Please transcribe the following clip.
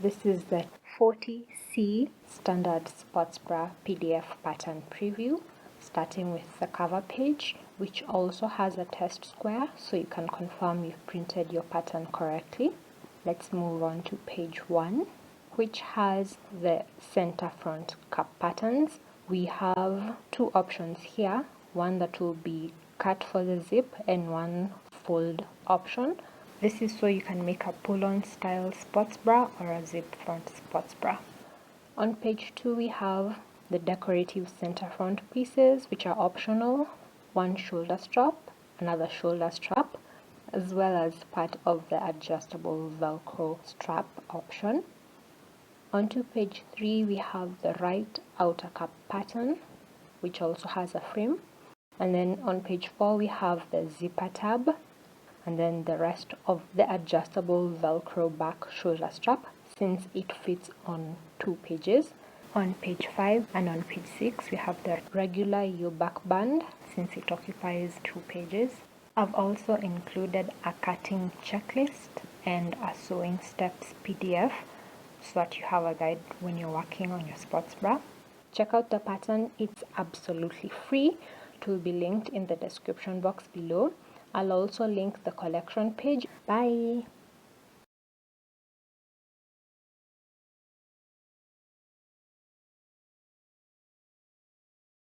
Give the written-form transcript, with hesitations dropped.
This is the 40C Standard Sports Bra PDF pattern preview, starting with the cover page, which also has a test square so you can confirm you've printed your pattern correctly. Let's move on to page 1, which has the center front cup patterns. We have two options here, one that will be cut for the zip and one fold option. This is so you can make a pull-on style sports bra or a zip front sports bra. On page 2 we have the decorative center front pieces, which are optional, one shoulder strap, another shoulder strap, as well as part of the adjustable Velcro strap option. Onto page 3 we have the right outer cup pattern, which also has a frame. And then on page 4 we have the zipper tab, and then the rest of the adjustable Velcro back shoulder strap, since it fits on 2 pages. On page 5 and on page 6 we have the regular U-back band, since it occupies 2 pages. I've also included a cutting checklist and a sewing steps PDF so that you have a guide when you're working on your sports bra. Check out the pattern, it's absolutely free. It will be linked in the description box below. I'll also link the collection page. Bye!